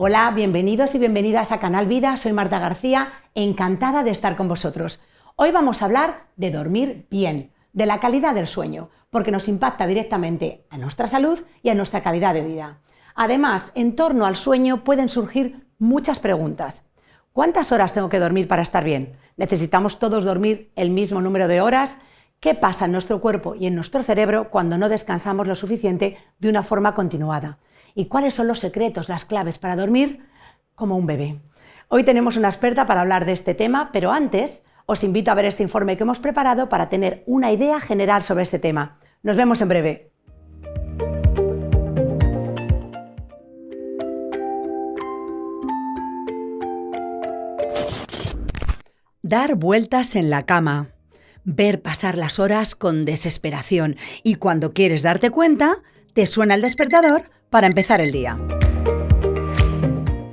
Hola, bienvenidos y bienvenidas a Canal Vida, soy Marta García, encantada de estar con vosotros. Hoy vamos a hablar de dormir bien, de la calidad del sueño, porque nos impacta directamente a nuestra salud y a nuestra calidad de vida. Además, en torno al sueño pueden surgir muchas preguntas. ¿Cuántas horas tengo que dormir para estar bien? ¿Necesitamos todos dormir el mismo número de horas? ¿Qué pasa en nuestro cuerpo y en nuestro cerebro cuando no descansamos lo suficiente de una forma continuada? ¿Y cuáles son los secretos, las claves para dormir como un bebé? Hoy tenemos una experta para hablar de este tema, pero antes os invito a ver este informe que hemos preparado para tener una idea general sobre este tema. Nos vemos en breve. Dar vueltas en la cama, ver pasar las horas con desesperación y cuando quieres darte cuenta, te suena el despertador para empezar el día.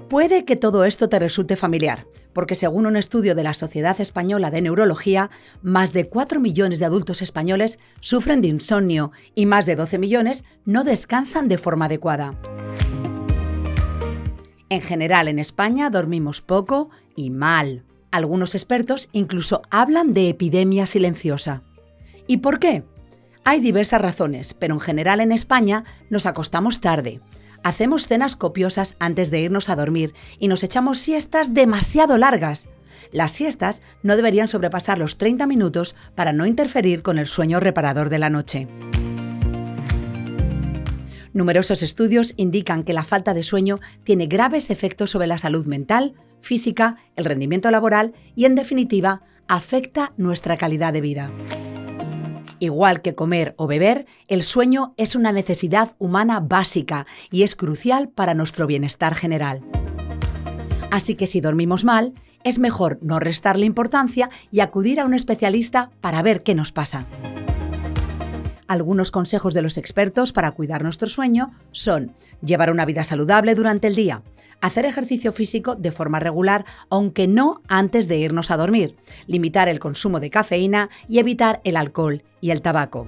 Puede que todo esto te resulte familiar, porque según un estudio de la Sociedad Española de Neurología, más de 4 millones de adultos españoles sufren de insomnio y más de 12 millones no descansan de forma adecuada. En general, en España dormimos poco y mal. Algunos expertos incluso hablan de epidemia silenciosa. ¿Y por qué? Hay diversas razones, pero en general en España nos acostamos tarde. Hacemos cenas copiosas antes de irnos a dormir y nos echamos siestas demasiado largas. Las siestas no deberían sobrepasar los 30 minutos para no interferir con el sueño reparador de la noche. Numerosos estudios indican que la falta de sueño tiene graves efectos sobre la salud mental, física, el rendimiento laboral y, en definitiva, afecta nuestra calidad de vida. Igual que comer o beber, el sueño es una necesidad humana básica y es crucial para nuestro bienestar general. Así que si dormimos mal, es mejor no restarle importancia y acudir a un especialista para ver qué nos pasa. Algunos consejos de los expertos para cuidar nuestro sueño son llevar una vida saludable durante el día, hacer ejercicio físico de forma regular, aunque no antes de irnos a dormir, limitar el consumo de cafeína y evitar el alcohol y el tabaco.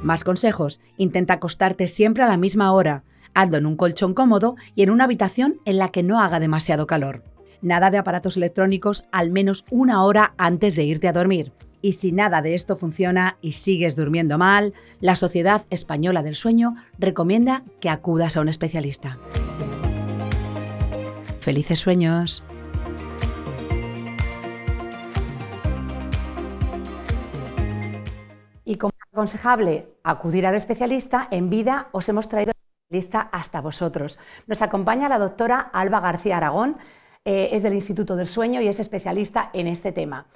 Más consejos: intenta acostarte siempre a la misma hora, hazlo en un colchón cómodo y en una habitación en la que no haga demasiado calor. Nada de aparatos electrónicos al menos 1 hora antes de irte a dormir. Y si nada de esto funciona y sigues durmiendo mal, la Sociedad Española del Sueño recomienda que acudas a un especialista. ¡Felices sueños! Y como aconsejable acudir al especialista, en Vida os hemos traído al especialista hasta vosotros. Nos acompaña la doctora Alba García Aragón, es del Instituto del Sueño y es especialista en este tema.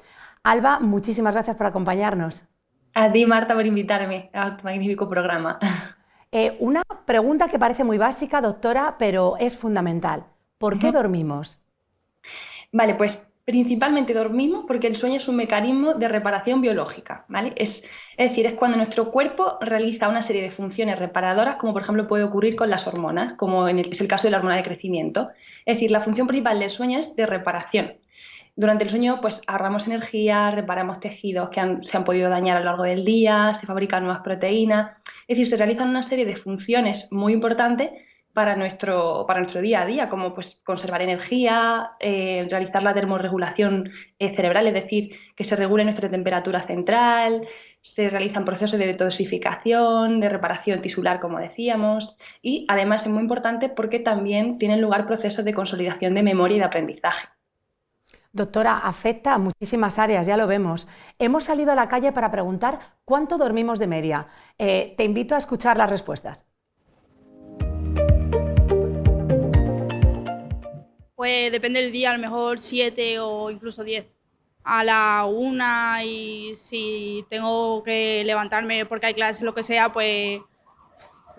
Alba, muchísimas gracias por acompañarnos. A ti, Marta, por invitarme a tu magnífico programa. Una pregunta que parece muy básica, doctora, pero es fundamental. ¿Por qué dormimos? Vale, pues principalmente dormimos porque el sueño es un mecanismo de reparación biológica, ¿vale? Es decir, es cuando nuestro cuerpo realiza una serie de funciones reparadoras, como por ejemplo puede ocurrir con las hormonas, como es el caso de la hormona de crecimiento. Es decir, la función principal del sueño es de reparación. Durante el sueño, pues ahorramos energía, reparamos tejidos que se han podido dañar a lo largo del día, se fabrican nuevas proteínas. Es decir, se realizan una serie de funciones muy importantes para nuestro día a día, como pues conservar energía, realizar la termorregulación cerebral, es decir, que se regule nuestra temperatura central, se realizan procesos de detoxificación, de reparación tisular, como decíamos, y además es muy importante porque también tienen lugar procesos de consolidación de memoria y de aprendizaje. Doctora, afecta a muchísimas áreas, ya lo vemos. Hemos salido a la calle para preguntar cuánto dormimos de media. Te invito a escuchar las respuestas. Pues depende del día, a lo mejor 7 o incluso 10. A la 1 y si tengo que levantarme porque hay clases, lo que sea, pues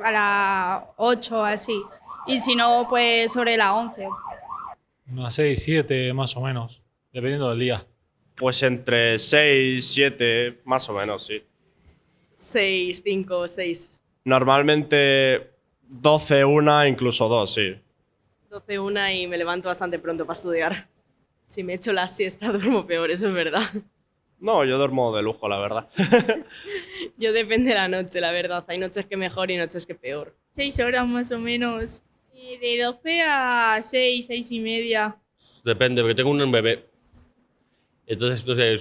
a las 8 así. Y si no, pues sobre las 11. Unas 6, 7 más o menos, dependiendo del día. Pues entre 6, 7, más o menos, sí. 6, 5, 6. Normalmente 12, 1, incluso 2, sí. 12, 1 y me levanto bastante pronto para estudiar. Si me echo la siesta duermo peor, eso es verdad. No, yo duermo de lujo, la verdad. Yo depende de la noche, la verdad. Hay noches que mejor y noches que peor. 6 horas más o menos. De 12 a 6, 6 y media. Depende, porque tengo un bebé. Entonces, no sé,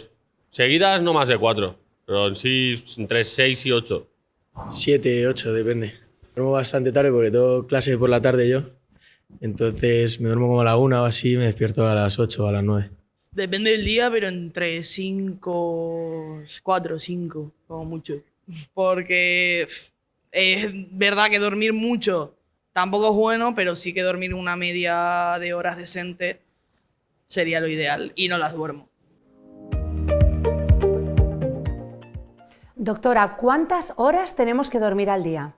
seguidas no más de 4, pero en sí entre 6 y 8. 7, 8, depende. Duermo bastante tarde porque tengo clase por la tarde yo. Entonces me duermo como a la 1 o así y me despierto a las 8 o a las 9. Depende del día, pero entre 5, 4, 5, como mucho. Porque es verdad que dormir mucho tampoco es bueno, pero sí que dormir una media de horas decente sería lo ideal y no las duermo. Doctora, ¿cuántas horas tenemos que dormir al día?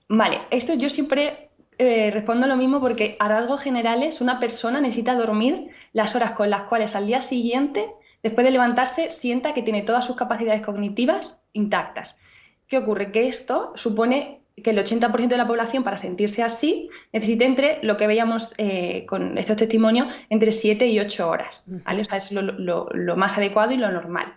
Vale, esto yo siempre respondo lo mismo porque a rasgos generales una persona necesita dormir las horas con las cuales al día siguiente, después de levantarse, sienta que tiene todas sus capacidades cognitivas intactas. ¿Qué ocurre? Que esto supone que el 80% de la población, para sentirse así, necesita entre lo que veíamos con estos testimonios, entre 7 y 8 horas, ¿vale? O sea, es lo más adecuado y lo normal.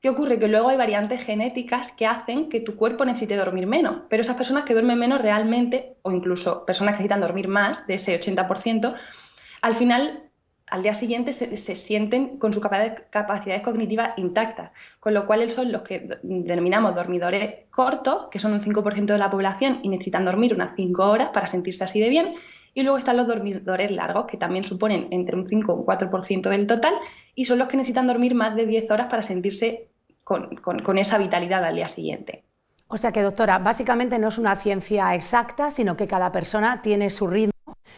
¿Qué ocurre? Que luego hay variantes genéticas que hacen que tu cuerpo necesite dormir menos, pero esas personas que duermen menos realmente, o incluso personas que necesitan dormir más, de ese 80%, al final, al día siguiente se sienten con sus capacidades cognitivas intactas, con lo cual son los que denominamos dormidores cortos, que son un 5% de la población y necesitan dormir unas 5 horas para sentirse así de bien, y luego están los dormidores largos, que también suponen entre un 5 y un 4% del total, y son los que necesitan dormir más de 10 horas para sentirse con esa vitalidad al día siguiente. O sea que, doctora, básicamente no es una ciencia exacta, sino que cada persona tiene su ritmo.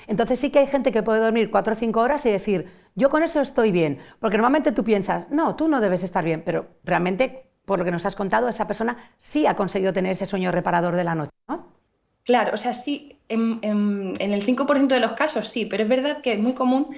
Entonces sí que hay gente que puede dormir 4 o 5 horas y decir, yo con eso estoy bien, porque normalmente tú piensas, no, tú no debes estar bien, pero realmente, por lo que nos has contado, esa persona sí ha conseguido tener ese sueño reparador de la noche, ¿no? Claro, o sea, sí, en el 5% de los casos sí, pero es verdad que es muy común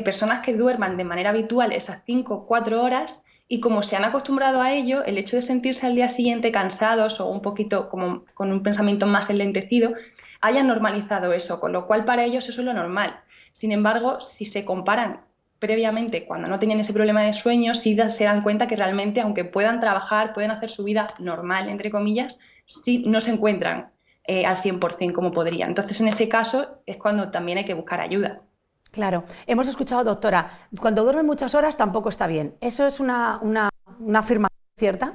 personas que duerman de manera habitual esas 5 o 4 horas y como se han acostumbrado a ello, el hecho de sentirse al día siguiente cansados o un poquito como con un pensamiento más enlentecido, hayan normalizado eso, con lo cual para ellos eso es lo normal. Sin embargo, si se comparan previamente cuando no tenían ese problema de sueño, sí se dan cuenta que realmente, aunque puedan trabajar, pueden hacer su vida normal, entre comillas, sí no se encuentran al 100% como podrían. Entonces, en ese caso es cuando también hay que buscar ayuda. Claro, hemos escuchado, doctora, cuando duermen muchas horas tampoco está bien. ¿Eso es una afirmación cierta?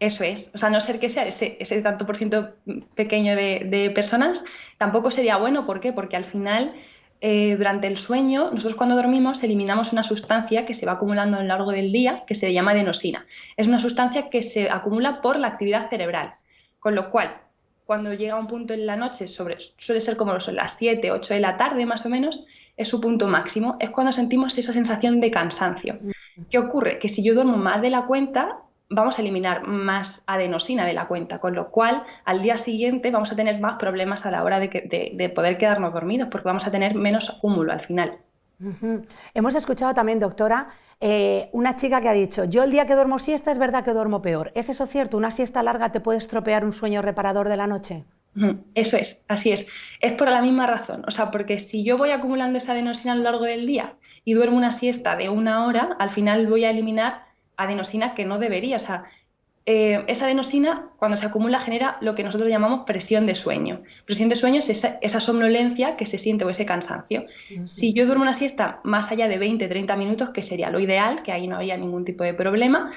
Eso es, o sea, a no ser que sea ese tanto por ciento pequeño de personas, tampoco sería bueno. ¿Por qué? Porque al final, durante el sueño, nosotros cuando dormimos eliminamos una sustancia que se va acumulando a lo largo del día, que se llama adenosina. Es una sustancia que se acumula por la actividad cerebral, con lo cual, cuando llega un punto en la noche, suele ser como son las 7, 8 de la tarde más o menos, es su punto máximo, es cuando sentimos esa sensación de cansancio. ¿Qué ocurre? Que si yo duermo más de la cuenta, vamos a eliminar más adenosina de la cuenta, con lo cual al día siguiente vamos a tener más problemas a la hora de poder quedarnos dormidos, porque vamos a tener menos acúmulo al final. Hemos escuchado también, doctora, una chica que ha dicho, yo el día que duermo siesta es verdad que duermo peor. ¿Es eso cierto? ¿Una siesta larga te puede estropear un sueño reparador de la noche? Eso es, así es. Es por la misma razón, o sea, porque si yo voy acumulando esa adenosina a lo largo del día y duermo una siesta de 1 hora, al final voy a eliminar adenosina que no debería. O sea, esa adenosina, cuando se acumula, genera lo que nosotros llamamos presión de sueño. Presión de sueño es esa somnolencia que se siente o ese cansancio. Si yo duermo una siesta más allá de 20-30 minutos, que sería lo ideal, que ahí no había ningún tipo de problema,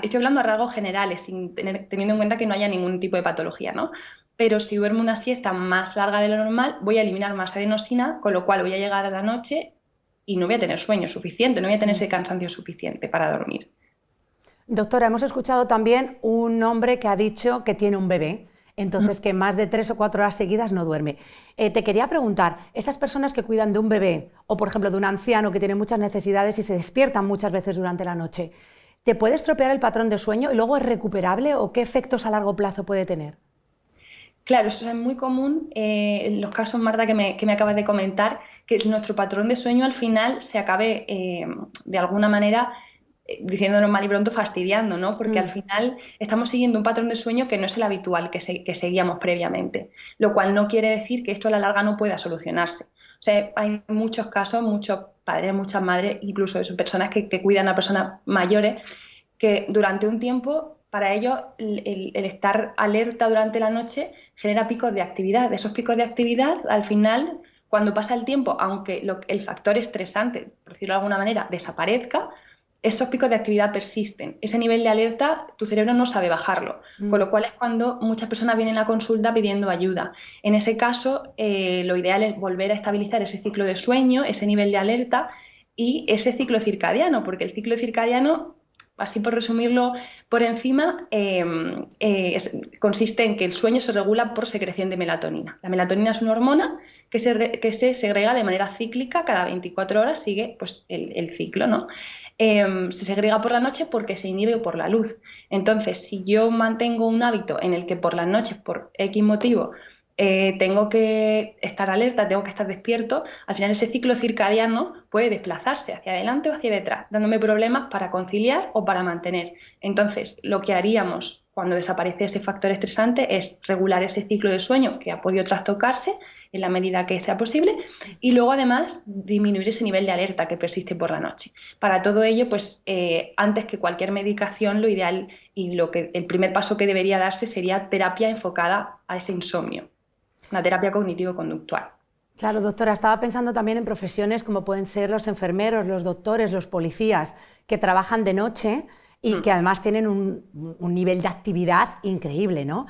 estoy hablando a rasgos generales, teniendo en cuenta que no haya ningún tipo de patología, ¿no? Pero si duermo una siesta más larga de lo normal, voy a eliminar más adenosina, con lo cual voy a llegar a la noche y no voy a tener sueño suficiente, no voy a tener ese cansancio suficiente para dormir. Doctora, hemos escuchado también un hombre que ha dicho que tiene un bebé, entonces que más de 3 o 4 horas seguidas no duerme. Te quería preguntar, esas personas que cuidan de un bebé o, por ejemplo, de un anciano que tiene muchas necesidades y se despiertan muchas veces durante la noche, ¿te puede estropear el patrón de sueño y luego es recuperable o qué efectos a largo plazo puede tener? Claro, eso es muy común en los casos, Marta, que me acabas de comentar, que nuestro patrón de sueño al final se acabe de alguna manera, diciéndolo mal y pronto, fastidiando, ¿no? Porque al final estamos siguiendo un patrón de sueño que no es el habitual que seguíamos previamente, lo cual no quiere decir que esto a la larga no pueda solucionarse. O sea, hay muchos casos, muchos padres, muchas madres, incluso personas que cuidan a personas mayores, que durante un tiempo para ellos el estar alerta durante la noche genera picos de actividad. Esos picos de actividad, al final, cuando pasa el tiempo, aunque el factor estresante, por decirlo de alguna manera, desaparezca, esos picos de actividad persisten. Ese nivel de alerta, tu cerebro no sabe bajarlo, con lo cual es cuando muchas personas vienen a la consulta pidiendo ayuda. En ese caso, lo ideal es volver a estabilizar ese ciclo de sueño, ese nivel de alerta y ese ciclo circadiano, porque el ciclo circadiano, así por resumirlo por encima, consiste en que el sueño se regula por secreción de melatonina. La melatonina es una hormona que se segrega de manera cíclica, cada 24 horas sigue pues, el ciclo, ¿no? Se segrega por la noche porque se inhibe por la luz. Entonces, si yo mantengo un hábito en el que por las noches, por X motivo, tengo que estar alerta, tengo que estar despierto, al final ese ciclo circadiano puede desplazarse hacia adelante o hacia detrás, dándome problemas para conciliar o para mantener. Entonces, lo que haríamos cuando desaparece ese factor estresante es regular ese ciclo de sueño que ha podido trastocarse en la medida que sea posible y luego además disminuir ese nivel de alerta que persiste por la noche. Para todo ello, pues antes que cualquier medicación, lo ideal y el primer paso que debería darse sería terapia enfocada a ese insomnio, una terapia cognitivo-conductual. Claro, doctora, estaba pensando también en profesiones como pueden ser los enfermeros, los doctores, los policías, que trabajan de noche y que además tienen un nivel de actividad increíble, ¿no?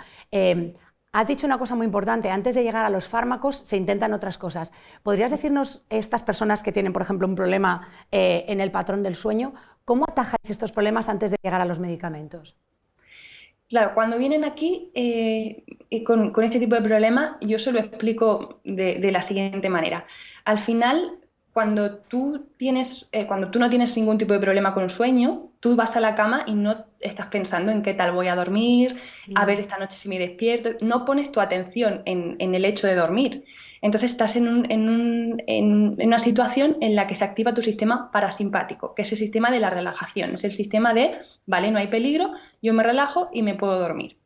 Has dicho una cosa muy importante, antes de llegar a los fármacos se intentan otras cosas. ¿Podrías decirnos, estas personas que tienen, por ejemplo, un problema en el patrón del sueño, cómo atajáis estos problemas antes de llegar a los medicamentos? Claro, cuando vienen aquí con este tipo de problemas, yo se lo explico de la siguiente manera. Al final, cuando tú no tienes ningún tipo de problema con el sueño, tú vas a la cama y no estás pensando en qué tal voy a dormir, a ver esta noche si me despierto, no pones tu atención en el hecho de dormir. Entonces estás en una situación en la que se activa tu sistema parasimpático, que es el sistema de la relajación, es el sistema de, vale, no hay peligro, yo me relajo y me puedo dormir.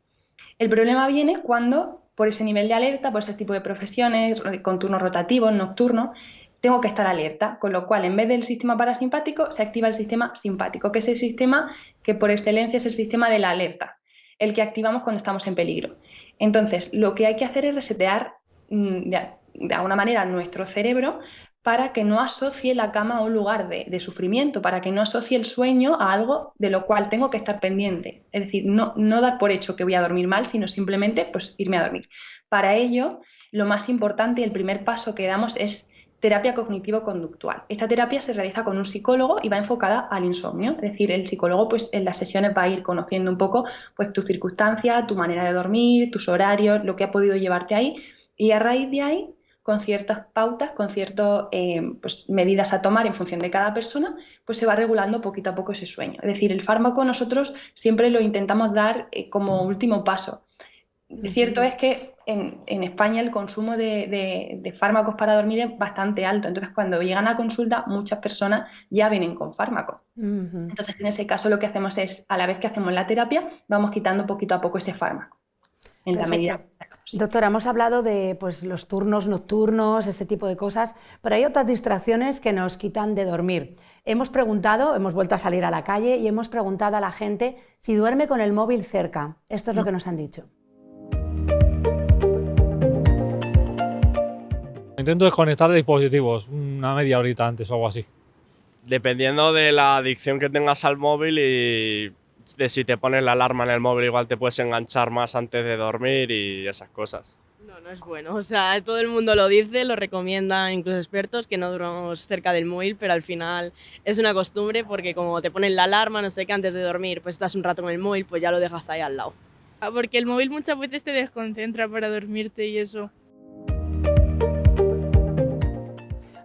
El problema viene cuando, por ese nivel de alerta, por ese tipo de profesiones, con turnos rotativos, nocturnos, tengo que estar alerta, con lo cual en vez del sistema parasimpático se activa el sistema simpático, que es el sistema que por excelencia es el sistema de la alerta, el que activamos cuando estamos en peligro. Entonces, lo que hay que hacer es resetear de alguna manera nuestro cerebro para que no asocie la cama a un lugar de sufrimiento, para que no asocie el sueño a algo de lo cual tengo que estar pendiente. Es decir, no dar por hecho que voy a dormir mal, sino simplemente pues, irme a dormir. Para ello, lo más importante y el primer paso que damos es terapia cognitivo-conductual. Esta terapia se realiza con un psicólogo y va enfocada al insomnio. Es decir, el psicólogo pues, en las sesiones va a ir conociendo un poco pues, tu circunstancia, tu manera de dormir, tus horarios, lo que ha podido llevarte ahí. Y a raíz de ahí, con ciertas pautas, con ciertas pues, medidas a tomar en función de cada persona, pues se va regulando poquito a poco ese sueño. Es decir, el fármaco nosotros siempre lo intentamos dar como último paso. Cierto es que en España el consumo de fármacos para dormir es bastante alto, entonces cuando llegan a consulta muchas personas ya vienen con fármacos. Entonces en ese caso lo que hacemos es, a la vez que hacemos la terapia, vamos quitando poquito a poco ese fármaco, en la medida. Doctora, hemos hablado de pues, los turnos nocturnos, este tipo de cosas, pero hay otras distracciones que nos quitan de dormir. Hemos vuelto a salir a la calle y hemos preguntado a la gente si duerme con el móvil cerca. Esto es lo que nos han dicho. Intento desconectar de dispositivos una media horita antes o algo así. Dependiendo de la adicción que tengas al móvil y de si te pones la alarma en el móvil, igual te puedes enganchar más antes de dormir y esas cosas. No es bueno. O sea, todo el mundo lo dice, lo recomiendan incluso expertos, que no duramos cerca del móvil, pero al final es una costumbre porque como te ponen la alarma, no sé qué, antes de dormir, pues estás un rato con el móvil, pues ya lo dejas ahí al lado. Porque el móvil muchas veces te desconcentra para dormirte y eso.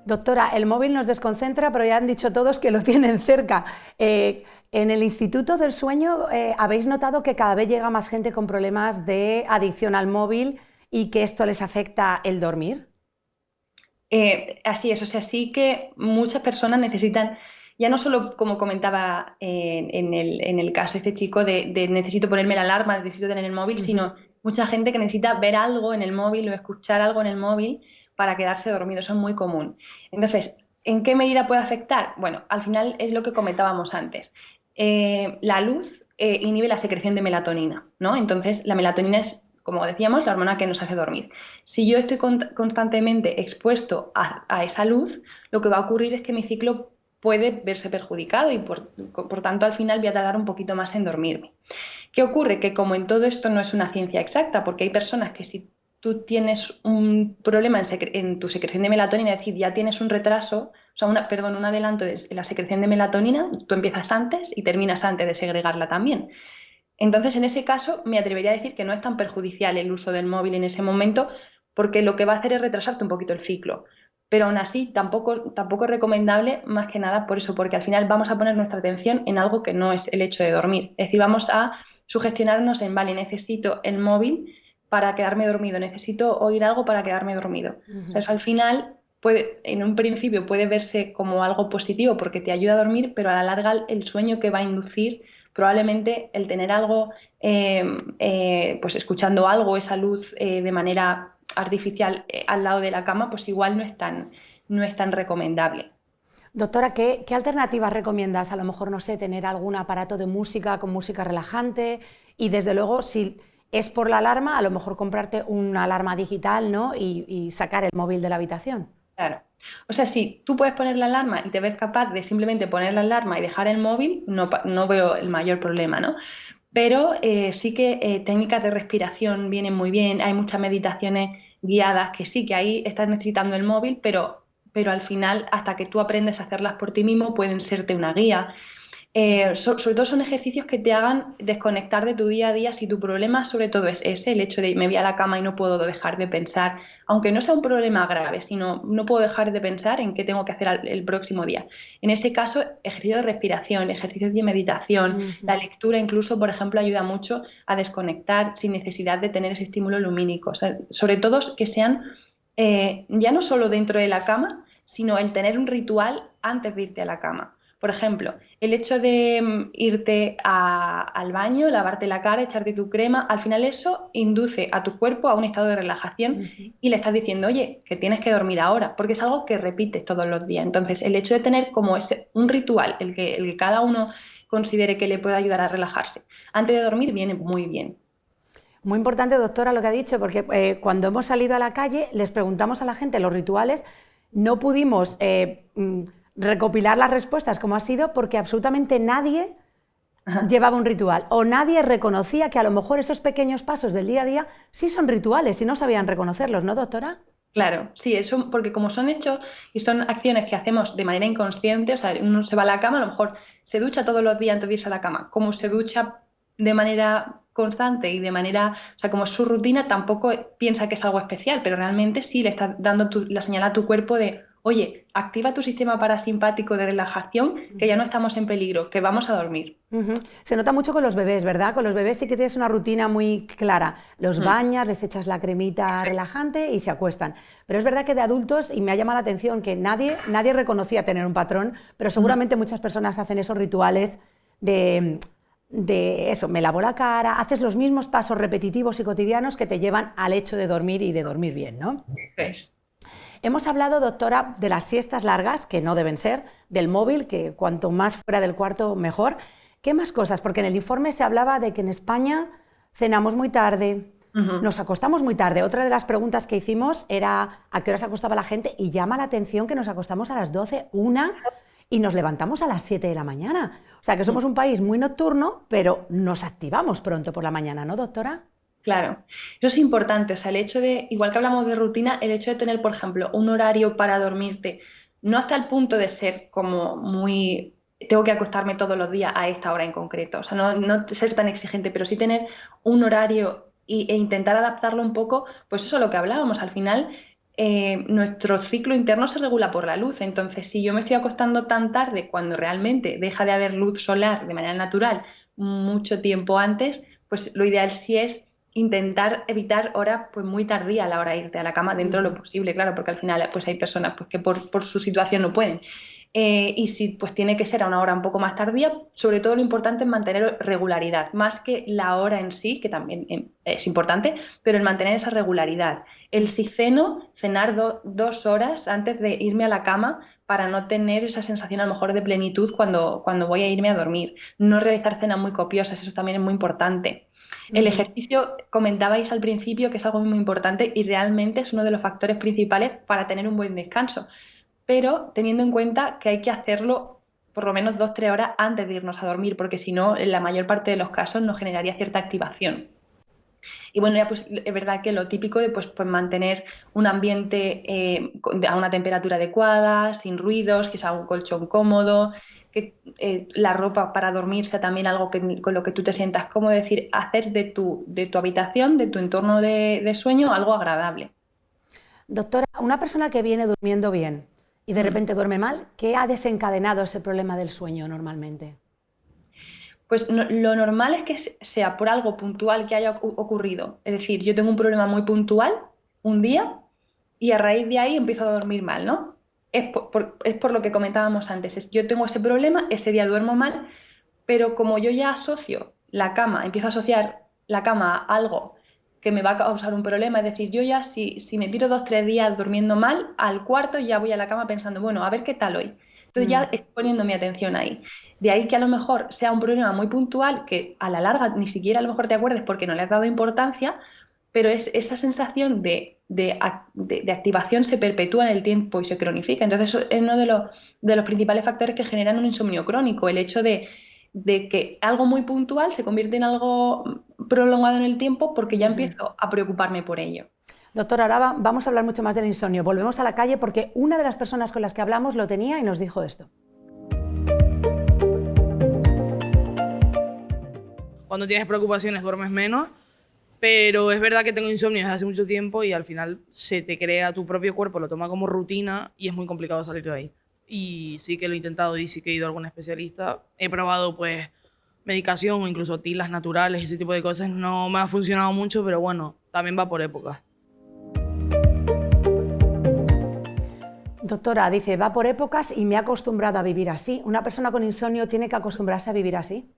Doctora, el móvil nos desconcentra, pero ya han dicho todos que lo tienen cerca. En el Instituto del Sueño, ¿habéis notado que cada vez llega más gente con problemas de adicción al móvil y que esto les afecta el dormir? Así es, o sea, sí que muchas personas necesitan, ya no solo como comentaba en el caso de este chico, de necesito ponerme la alarma, necesito tener el móvil, sino mucha gente que necesita ver algo en el móvil o escuchar algo en el móvil para quedarse dormido, eso es muy común. Entonces, ¿en qué medida puede afectar? Bueno, al final es lo que comentábamos antes. La luz inhibe la secreción de melatonina, ¿no? Entonces, la melatonina es, como decíamos, la hormona que nos hace dormir. Si yo estoy constantemente expuesto a esa luz, lo que va a ocurrir es que mi ciclo puede verse perjudicado y por tanto al final voy a tardar un poquito más en dormirme. ¿Qué ocurre? Que como en todo esto no es una ciencia exacta, porque hay personas que si tú tienes un problema en tu secreción de melatonina, es decir, ya tienes un retraso, o sea, un adelanto de la secreción de melatonina, tú empiezas antes y terminas antes de segregarla también. Entonces, en ese caso, me atrevería a decir que no es tan perjudicial el uso del móvil en ese momento, porque lo que va a hacer es retrasarte un poquito el ciclo. Pero aún así, tampoco es recomendable, más que nada por eso, porque al final vamos a poner nuestra atención en algo que no es el hecho de dormir. Es decir, vamos a sugestionarnos en, vale, necesito el móvil para quedarme dormido, necesito oír algo para quedarme dormido. O sea, eso al final en un principio puede verse como algo positivo porque te ayuda a dormir, pero a la larga el sueño que va a inducir, probablemente el tener algo, pues escuchando algo, esa luz de manera artificial al lado de la cama, pues igual no es tan recomendable. Doctora, ¿qué alternativas recomiendas? A lo mejor, no sé, tener algún aparato de música con música relajante y desde luego, si es por la alarma, a lo mejor comprarte una alarma digital, ¿no? Y sacar el móvil de la habitación. Claro. O sea, si tú puedes poner la alarma y te ves capaz de simplemente poner la alarma y dejar el móvil, no veo el mayor problema, ¿no? Pero sí que técnicas de respiración vienen muy bien, hay muchas meditaciones guiadas que sí, que ahí estás necesitando el móvil, pero al final, hasta que tú aprendes a hacerlas por ti mismo, pueden serte una guía. Sobre todo son ejercicios que te hagan desconectar de tu día a día si tu problema sobre todo es ese, el hecho de me voy a la cama y no puedo dejar de pensar, aunque no sea un problema grave, sino no puedo dejar de pensar en qué tengo que hacer el próximo día. En ese caso, ejercicios de respiración, ejercicios de meditación, la lectura incluso, por ejemplo, ayuda mucho a desconectar sin necesidad de tener ese estímulo lumínico. O sea, sobre todo que sean ya no solo dentro de la cama, sino el tener un ritual antes de irte a la cama. Por ejemplo, el hecho de irte al baño, lavarte la cara, echarte tu crema, al final eso induce a tu cuerpo a un estado de relajación y le estás diciendo, oye, que tienes que dormir ahora, porque es algo que repites todos los días. Entonces, el hecho de tener como un ritual, el que cada uno considere que le puede ayudar a relajarse antes de dormir, viene muy bien. Muy importante, doctora, lo que ha dicho, porque cuando hemos salido a la calle les preguntamos a la gente los rituales, no pudimos recopilar las respuestas como ha sido porque absolutamente nadie llevaba un ritual o nadie reconocía que a lo mejor esos pequeños pasos del día a día sí son rituales y no sabían reconocerlos, ¿no, doctora? Claro, sí, eso porque como son hechos y son acciones que hacemos de manera inconsciente, o sea, uno se va a la cama, a lo mejor se ducha todos los días antes de irse a la cama, como se ducha de manera constante y de manera, o sea, como es su rutina, tampoco piensa que es algo especial, pero realmente sí le estás dando la señal a tu cuerpo de, oye, activa tu sistema parasimpático de relajación, que ya no estamos en peligro, que vamos a dormir. Se nota mucho con los bebés, ¿verdad? Con los bebés sí que tienes una rutina muy clara. Los bañas, les echas la cremita relajante y se acuestan. Pero es verdad que de adultos, y me ha llamado la atención que nadie reconocía tener un patrón, pero seguramente muchas personas hacen esos rituales de eso, me lavo la cara, haces los mismos pasos repetitivos y cotidianos que te llevan al hecho de dormir y de dormir bien, ¿no? Pues. Hemos hablado, doctora, de las siestas largas, que no deben ser, del móvil, que cuanto más fuera del cuarto mejor. ¿Qué más cosas? Porque en el informe se hablaba de que en España cenamos muy tarde, nos acostamos muy tarde. Otra de las preguntas que hicimos era a qué hora se acostaba la gente y llama la atención que nos acostamos a las 12, 1 y nos levantamos a las 7 de la mañana. O sea que somos un país muy nocturno, pero nos activamos pronto por la mañana, ¿no, doctora? Claro, eso es importante, o sea, el hecho de, igual que hablamos de rutina, el hecho de tener, por ejemplo, un horario para dormirte, no hasta el punto de ser como muy, tengo que acostarme todos los días a esta hora en concreto, o sea, no ser tan exigente, pero sí tener un horario e intentar adaptarlo un poco, pues eso es lo que hablábamos, al final nuestro ciclo interno se regula por la luz, entonces si yo me estoy acostando tan tarde cuando realmente deja de haber luz solar de manera natural mucho tiempo antes, pues lo ideal sí es intentar evitar horas pues muy tardías a la hora de irte a la cama dentro de lo posible, claro, porque al final pues hay personas pues, que por su situación no pueden. Y si pues tiene que ser a una hora un poco más tardía, sobre todo lo importante es mantener regularidad, más que la hora en sí, que también es importante, pero el mantener esa regularidad. El si ceno, cenar 2 horas antes de irme a la cama, para no tener esa sensación a lo mejor de plenitud cuando voy a irme a dormir. No realizar cenas muy copiosas, eso también es muy importante. El ejercicio, comentabais al principio que es algo muy importante y realmente es uno de los factores principales para tener un buen descanso, pero teniendo en cuenta que hay que hacerlo por lo menos 2-3 horas antes de irnos a dormir, porque si no, en la mayor parte de los casos nos generaría cierta activación. Y bueno, ya pues es verdad que lo típico de pues mantener un ambiente a una temperatura adecuada, sin ruidos, que sea un colchón cómodo, que la ropa para dormir sea también algo con lo que tú te sientas cómodo, es decir, hacer de tu habitación, de tu entorno de sueño, algo agradable. Doctora, una persona que viene durmiendo bien y de repente duerme mal, ¿qué ha desencadenado ese problema del sueño normalmente? Pues lo normal es que sea por algo puntual que haya ocurrido. Es decir, yo tengo un problema muy puntual un día y a raíz de ahí empiezo a dormir mal, ¿no? Es por lo que comentábamos antes. Yo tengo ese problema, ese día duermo mal, pero como yo ya empiezo a asociar la cama a algo que me va a causar un problema, es decir, yo ya si me tiro 2-3 días durmiendo mal, al cuarto ya voy a la cama pensando, bueno, a ver qué tal hoy. Entonces ya estoy poniendo mi atención ahí. De ahí que a lo mejor sea un problema muy puntual que a la larga ni siquiera a lo mejor te acuerdes porque no le has dado importancia, pero esa sensación de activación se perpetúa en el tiempo y se cronifica. Entonces eso es uno de los principales factores que generan un insomnio crónico, el hecho de que algo muy puntual se convierte en algo prolongado en el tiempo porque ya empiezo a preocuparme por ello. Doctora, ahora vamos a hablar mucho más del insomnio. Volvemos a la calle porque una de las personas con las que hablamos lo tenía y nos dijo esto. Cuando tienes preocupaciones duermes menos, pero es verdad que tengo insomnio desde hace mucho tiempo y al final se te crea tu propio cuerpo, lo toma como rutina y es muy complicado salir de ahí. Y sí que lo he intentado y sí que he ido a algún especialista. He probado pues medicación o incluso tilas naturales, ese tipo de cosas. No me ha funcionado mucho, pero bueno, también va por épocas. Doctora, dice, va por épocas y me he acostumbrado a vivir así. ¿Una persona con insomnio tiene que acostumbrarse a vivir así?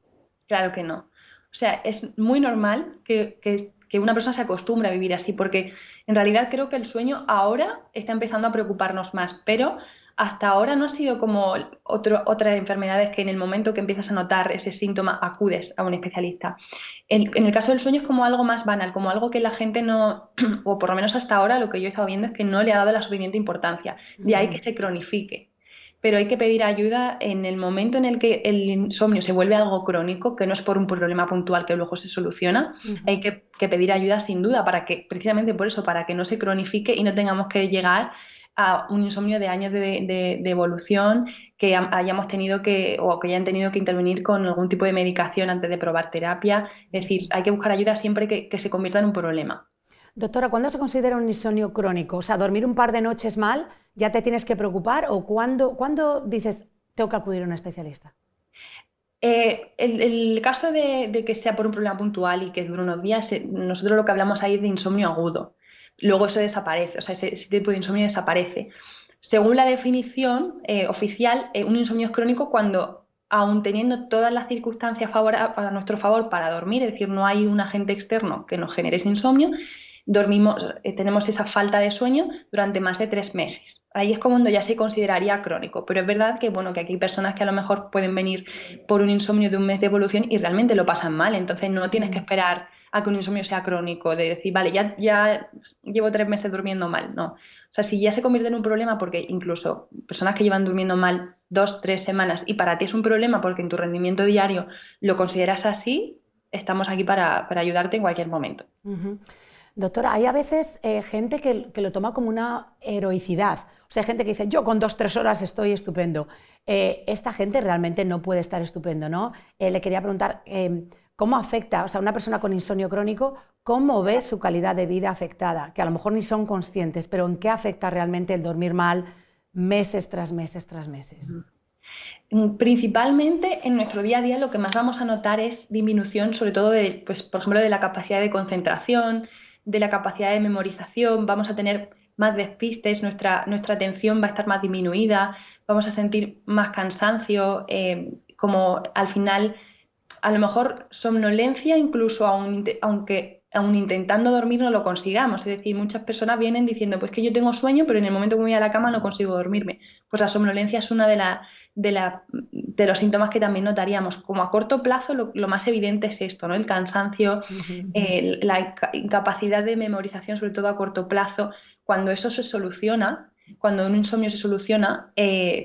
Claro que no. O sea, es muy normal que una persona se acostumbre a vivir así, porque en realidad creo que el sueño ahora está empezando a preocuparnos más, pero hasta ahora no ha sido como otras enfermedades que en el momento que empiezas a notar ese síntoma acudes a un especialista. En el caso del sueño es como algo más banal, como algo que la gente no, o por lo menos hasta ahora lo que yo he estado viendo es que no le ha dado la suficiente importancia, de ahí que se cronifique. Pero hay que pedir ayuda en el momento en el que el insomnio se vuelve algo crónico, que no es por un problema puntual que luego se soluciona, hay que pedir ayuda sin duda, precisamente por eso, para que no se cronifique y no tengamos que llegar a un insomnio de años de evolución, que hayamos tenido o que hayan tenido que intervenir con algún tipo de medicación antes de probar terapia. Es decir, hay que buscar ayuda siempre que se convierta en un problema. Doctora, ¿cuándo se considera un insomnio crónico? O sea, ¿dormir un par de noches mal ya te tienes que preocupar? ¿O cuándo dices, tengo que acudir a un especialista? El caso de que sea por un problema puntual y que dure unos días, nosotros lo que hablamos ahí es de insomnio agudo. Luego eso desaparece, o sea, ese tipo de insomnio desaparece. Según la definición oficial, un insomnio es crónico cuando, aun teniendo todas las circunstancias a nuestro favor para dormir, es decir, no hay un agente externo que nos genere ese insomnio, tenemos esa falta de sueño durante más de 3 meses. Ahí es como cuando ya se consideraría crónico, pero es verdad que, bueno, que aquí hay personas que a lo mejor pueden venir por un insomnio de un mes de evolución y realmente lo pasan mal, entonces no tienes que esperar a que un insomnio sea crónico, de decir, vale, ya llevo 3 meses durmiendo mal, no. O sea, si ya se convierte en un problema, porque incluso personas que llevan durmiendo mal 2-3 semanas y para ti es un problema porque en tu rendimiento diario lo consideras así, estamos aquí para ayudarte en cualquier momento. Doctora, hay a veces gente que lo toma como una heroicidad. O sea, hay gente que dice, yo con 2-3 horas estoy estupendo. Esta gente realmente no puede estar estupendo, ¿no? Le quería preguntar, ¿cómo afecta, o sea, una persona con insomnio crónico, cómo ve su calidad de vida afectada? Que a lo mejor ni son conscientes, pero ¿en qué afecta realmente el dormir mal meses tras meses tras meses? Principalmente en nuestro día a día lo que más vamos a notar es disminución, sobre todo pues, por ejemplo, de la capacidad de concentración, de la capacidad de memorización, vamos a tener más despistes, nuestra atención va a estar más disminuida, vamos a sentir más cansancio, como al final, a lo mejor somnolencia, incluso aunque aun intentando dormir no lo consigamos. Es decir, muchas personas vienen diciendo, pues que yo tengo sueño, pero en el momento que me voy a la cama no consigo dormirme. Pues la somnolencia es una de los síntomas que también notaríamos. Como a corto plazo, lo más evidente es esto, ¿no? El cansancio, la incapacidad de memorización, sobre todo a corto plazo. Cuando eso se soluciona, cuando un insomnio se soluciona,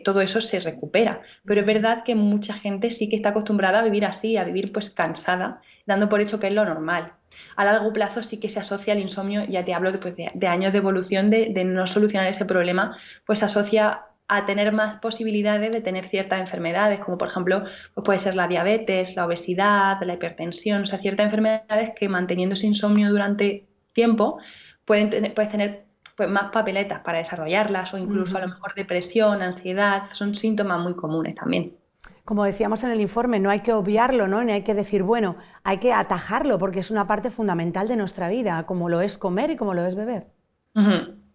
todo eso se recupera. Pero es verdad que mucha gente sí que está acostumbrada a vivir así, a vivir pues cansada, dando por hecho que es lo normal. A largo plazo sí que se asocia el insomnio, ya te hablo de años de evolución, de no solucionar ese problema, pues se asocia a tener más posibilidades de tener ciertas enfermedades, como por ejemplo pues puede ser la diabetes, la obesidad, la hipertensión, o sea, ciertas enfermedades que manteniendo ese insomnio durante tiempo puedes tener pues, más papeletas para desarrollarlas o incluso a lo mejor depresión, ansiedad, son síntomas muy comunes también. Como decíamos en el informe, no hay que obviarlo, ¿no? Ni hay que decir, bueno, hay que atajarlo porque es una parte fundamental de nuestra vida, como lo es comer y como lo es beber.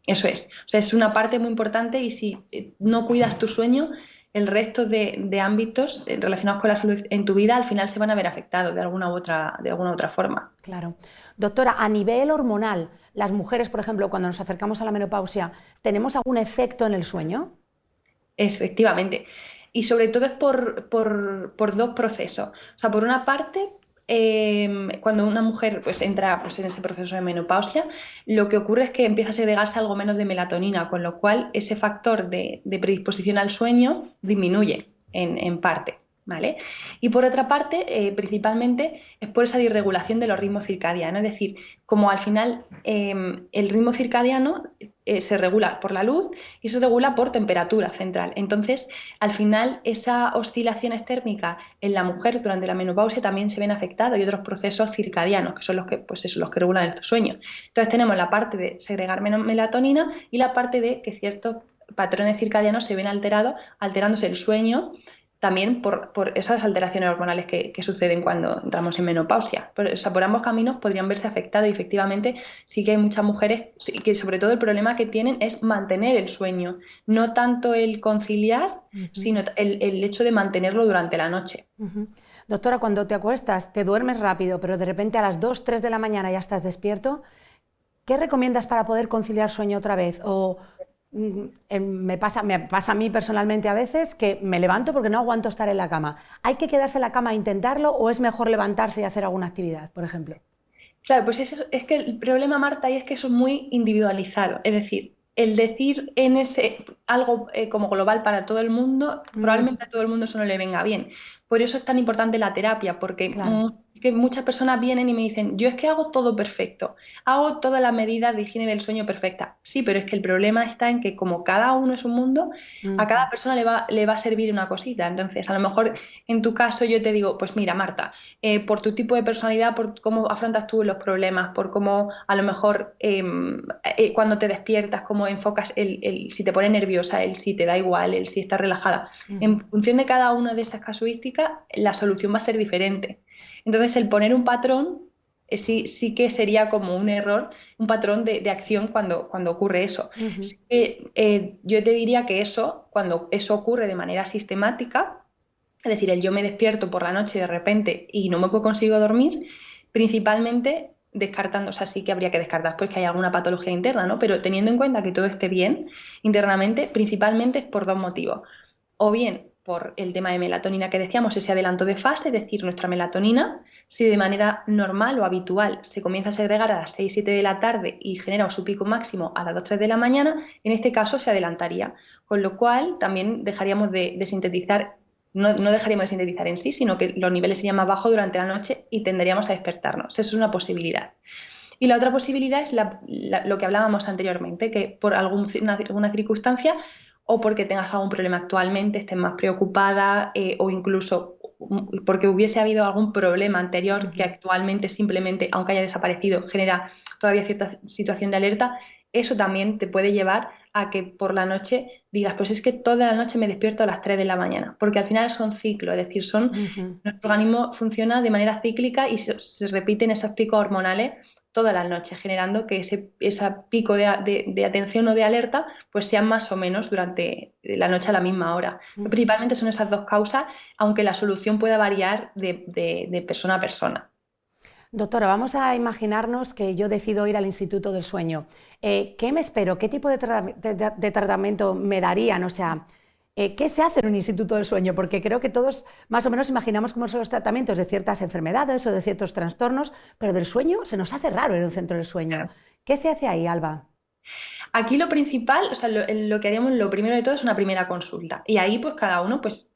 Eso es. O sea, es una parte muy importante y si no cuidas tu sueño, el resto de ámbitos relacionados con la salud en tu vida al final se van a ver afectados de alguna u otra forma. Claro. Doctora, a nivel hormonal, las mujeres, por ejemplo, cuando nos acercamos a la menopausia, ¿tenemos algún efecto en el sueño? Efectivamente. Y sobre todo es por dos procesos. O sea, por una parte, cuando una mujer pues, entra pues, en ese proceso de menopausia, lo que ocurre es que empieza a segregarse algo menos de melatonina, con lo cual ese factor de predisposición al sueño disminuye en parte. ¿Vale? Y por otra parte, principalmente es por esa disregulación de los ritmos circadianos, es decir, como al final el ritmo circadiano se regula por la luz y se regula por temperatura central. Entonces, al final, esas oscilaciones térmicas en la mujer durante la menopausia también se ven afectadas y otros procesos circadianos, que son los que, pues eso, los que regulan el sueño. Entonces, tenemos la parte de segregar menos melatonina y la parte de que ciertos patrones circadianos se ven alterados, alterándose el sueño, también por esas alteraciones hormonales que suceden cuando entramos en menopausia. O sea, por ambos caminos podrían verse afectados y efectivamente sí que hay muchas mujeres que sobre todo el problema que tienen es mantener el sueño, no tanto el conciliar, sino el hecho de mantenerlo durante la noche. Doctora, cuando te acuestas, te duermes rápido, pero de repente a las 2, 3 de la mañana ya estás despierto, ¿qué recomiendas para poder conciliar sueño otra vez? O me pasa a mí personalmente a veces que me levanto porque no aguanto estar en la cama. ¿Hay que quedarse en la cama a intentarlo o es mejor levantarse y hacer alguna actividad, por ejemplo? Claro, pues es que el problema, Marta, y es que eso es muy individualizado. Es decir, el decir en algo como global para todo el mundo, probablemente a todo el mundo eso no le venga bien. Por eso es tan importante la terapia, porque que muchas personas vienen y me dicen, yo es que hago todo perfecto, hago todas las medidas de higiene del sueño perfecta. Sí, pero es que el problema está en que como cada uno es un mundo, a cada persona le va a servir una cosita. Entonces, a lo mejor en tu caso yo te digo, pues mira, Marta, por tu tipo de personalidad, por cómo afrontas tú los problemas, por cómo a lo mejor cuando te despiertas, cómo enfocas si te pone nerviosa, el si te da igual, el si estás relajada. En función de cada una de esas casuísticas, la solución va a ser diferente. Entonces, el poner un patrón sí que sería como un error, un patrón de acción cuando ocurre eso. Sí que, yo te diría que cuando eso ocurre de manera sistemática, es decir, yo me despierto por la noche de repente y no me consigo dormir, principalmente descartando, o sea, sí que habría que descartar pues que hay alguna patología interna, ¿no? Pero teniendo en cuenta que todo esté bien internamente, principalmente es por dos motivos. O bien por el tema de melatonina que decíamos, ese adelanto de fase, es decir, nuestra melatonina, si de manera normal o habitual se comienza a segregar a las 6, 7 de la tarde y genera su pico máximo a las 2, 3 de la mañana, en este caso se adelantaría, con lo cual también dejaríamos de sintetizar, no dejaríamos de sintetizar en sí, sino que los niveles serían más bajos durante la noche y tenderíamos a despertarnos. Eso es una posibilidad. Y la otra posibilidad es lo que hablábamos anteriormente, que por alguna circunstancia o porque tengas algún problema actualmente, estés más preocupada o incluso porque hubiese habido algún problema anterior que actualmente simplemente, aunque haya desaparecido, genera todavía cierta situación de alerta, eso también te puede llevar a que por la noche digas, pues es que toda la noche me despierto a las 3 de la mañana, porque al final son ciclos, es decir, nuestro organismo funciona de manera cíclica y se repiten esos picos hormonales todas las noches, generando que ese pico de atención o de alerta pues sean más o menos durante la noche a la misma hora. Principalmente son esas dos causas, aunque la solución pueda variar de persona a persona. Doctora, vamos a imaginarnos que yo decido ir al Instituto del Sueño. ¿Qué me espero? ¿Qué tipo de tratamiento me darían? O sea, ¿qué se hace en un Instituto del Sueño? Porque creo que todos más o menos imaginamos cómo son los tratamientos de ciertas enfermedades o de ciertos trastornos, pero del sueño se nos hace raro en un centro del sueño. ¿Qué se hace ahí, Alba? Aquí lo principal, o sea, lo que haríamos, lo primero de todo es una primera consulta. Y ahí, pues cada uno, pues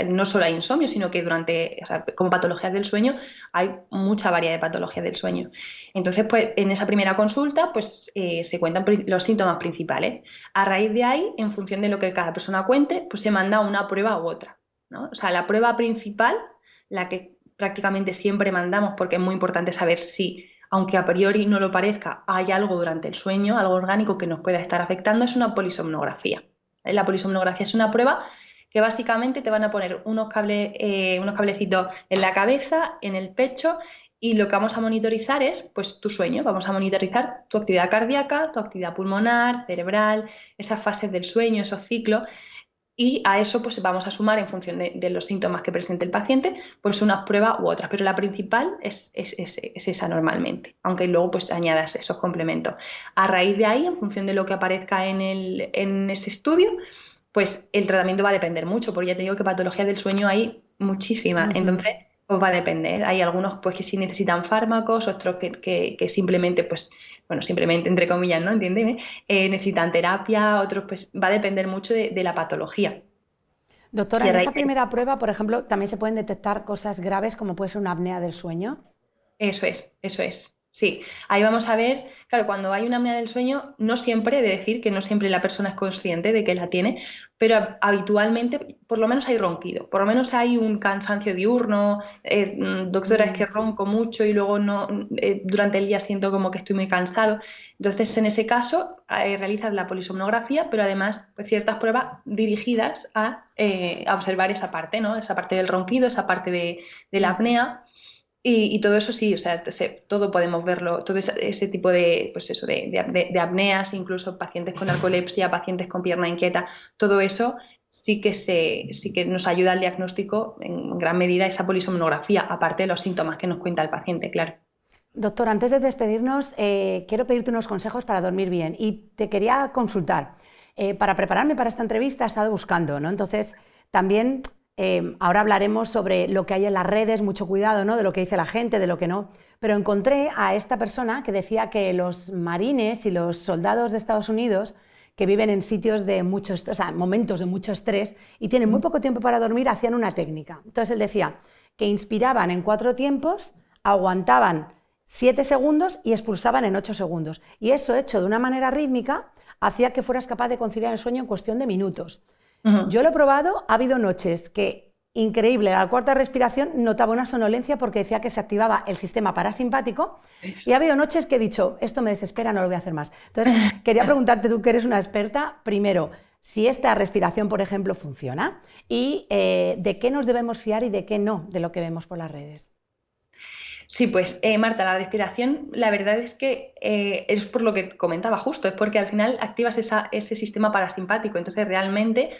no solo hay insomnio, sino que o sea, como patologías del sueño, hay mucha variedad de patologías del sueño. Entonces, pues en esa primera consulta, pues se cuentan los síntomas principales. A raíz de ahí, en función de lo que cada persona cuente, pues se manda una prueba u otra, ¿no? O sea, la prueba principal, la que prácticamente siempre mandamos, porque es muy importante saber si, aunque a priori no lo parezca, hay algo durante el sueño, algo orgánico que nos pueda estar afectando, es una polisomnografía. La polisomnografía es una prueba que básicamente te van a poner unos cablecitos en la cabeza, en el pecho, y lo que vamos a monitorizar es pues tu sueño. Vamos a monitorizar tu actividad cardíaca, tu actividad pulmonar, cerebral, esas fases del sueño, esos ciclos, y a eso pues vamos a sumar en función de los síntomas que presente el paciente, pues unas pruebas u otras, pero la principal es esa normalmente, aunque luego pues añadas esos complementos. A raíz de ahí, en función de lo que aparezca en ese estudio, pues el tratamiento va a depender mucho, porque ya te digo que patologías del sueño hay muchísimas, entonces pues va a depender. Hay algunos pues que sí necesitan fármacos, otros que simplemente, pues, bueno, simplemente entre comillas, ¿no? Entiéndeme, necesitan terapia, otros pues va a depender mucho de la patología. Doctora, en esa primera prueba, por ejemplo, también se pueden detectar cosas graves como puede ser una apnea del sueño. Eso es. Sí, ahí vamos a ver, claro, cuando hay una apnea del sueño, no siempre, he de decir que no siempre la persona es consciente de que la tiene, pero habitualmente por lo menos hay ronquido, por lo menos hay un cansancio diurno, doctora, es que ronco mucho y luego no, durante el día siento como que estoy muy cansado. Entonces, en ese caso, realizas la polisomnografía, pero además pues, ciertas pruebas dirigidas a observar esa parte, ¿no? Esa parte del ronquido, esa parte de la apnea. Y todo eso sí, o sea, todo podemos verlo, todo ese tipo de, pues eso, de apneas, incluso pacientes con narcolepsia, pacientes con pierna inquieta, todo eso sí que nos ayuda al diagnóstico en gran medida esa polisomnografía, aparte de los síntomas que nos cuenta el paciente, claro. Doctor, antes de despedirnos, quiero pedirte unos consejos para dormir bien y te quería consultar. Para prepararme para esta entrevista he estado buscando, ¿no? Entonces, también ahora hablaremos sobre lo que hay en las redes, mucho cuidado, ¿no? De lo que dice la gente, de lo que no. Pero encontré a esta persona que decía que los marines y los soldados de Estados Unidos que viven en sitios de momentos de mucho estrés y tienen muy poco tiempo para dormir, hacían una técnica. Entonces él decía que inspiraban en 4 tiempos, aguantaban 7 segundos y expulsaban en 8 segundos. Y eso, hecho de una manera rítmica, hacía que fueras capaz de conciliar el sueño en cuestión de minutos. Yo lo he probado, ha habido noches que, increíble, a la 4ª respiración notaba una somnolencia porque decía que se activaba el sistema parasimpático y ha habido noches que he dicho, esto me desespera, no lo voy a hacer más. Entonces, quería preguntarte, tú que eres una experta, primero, si esta respiración, por ejemplo, funciona y de qué nos debemos fiar y de qué no, de lo que vemos por las redes. Sí, pues Marta, la respiración, la verdad es que es por lo que comentaba justo, es porque al final activas ese sistema parasimpático, entonces realmente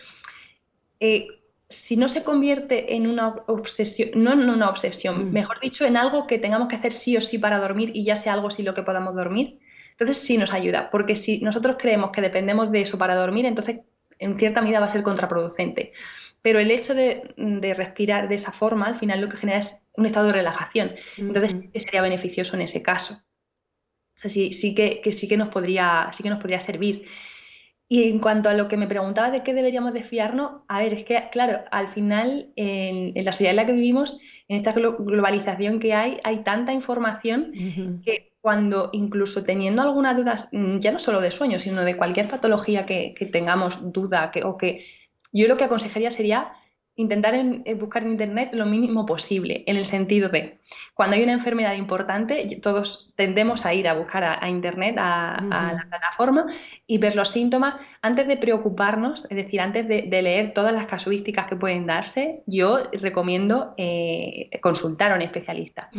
si no se convierte en una obsesión, no en una obsesión, mejor dicho, en algo que tengamos que hacer sí o sí para dormir y ya sea algo sí lo que podamos dormir, entonces sí nos ayuda, porque si nosotros creemos que dependemos de eso para dormir, entonces en cierta medida va a ser contraproducente. Pero el hecho de respirar de esa forma, al final lo que genera es un estado de relajación. Entonces, sería beneficioso en ese caso. O sea, sí que nos podría servir. Y en cuanto a lo que me preguntaba de qué deberíamos de fiarnos, a ver, es que, claro, al final, en la sociedad en la que vivimos, en esta globalización que hay tanta información que cuando, incluso teniendo alguna duda, ya no solo de sueño, sino de cualquier patología que tengamos duda, yo lo que aconsejaría sería intentar buscar en Internet lo mínimo posible, en el sentido de, cuando hay una enfermedad importante, todos tendemos a ir a buscar a Internet, a la plataforma, y ver los síntomas antes de preocuparnos, es decir, antes de leer todas las casuísticas que pueden darse. Yo recomiendo consultar a un especialista.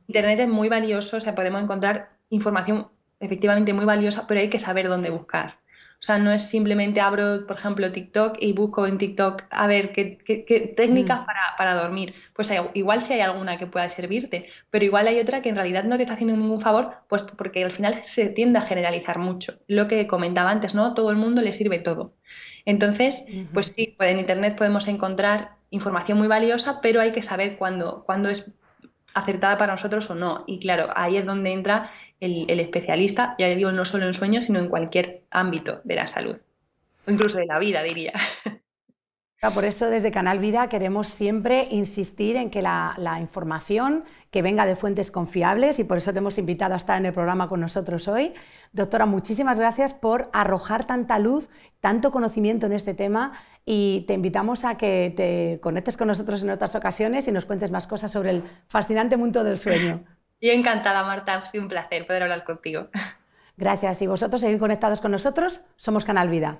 Internet es muy valioso, o sea, podemos encontrar información efectivamente muy valiosa, pero hay que saber dónde buscar. O sea, no es simplemente abro, por ejemplo, TikTok y busco en TikTok a ver qué técnicas para dormir. Pues igual sí hay alguna que pueda servirte, pero igual hay otra que en realidad no te está haciendo ningún favor, pues porque al final se tiende a generalizar mucho. Lo que comentaba antes, ¿no? Todo el mundo le sirve todo. Entonces, pues sí, en Internet podemos encontrar información muy valiosa, pero hay que saber cuándo es acertada para nosotros o no. Y claro, ahí es donde entra el especialista, ya digo, no solo en sueños, sino en cualquier ámbito de la salud, o incluso de la vida, diría. Por eso desde Canal Vida queremos siempre insistir en que la información que venga de fuentes confiables, y por eso te hemos invitado a estar en el programa con nosotros hoy. Doctora, muchísimas gracias por arrojar tanta luz, tanto conocimiento en este tema, y te invitamos a que te conectes con nosotros en otras ocasiones y nos cuentes más cosas sobre el fascinante mundo del sueño. Yo encantada, Marta, ha sido un placer poder hablar contigo. Gracias, y vosotros seguid conectados con nosotros, somos Canal Vida.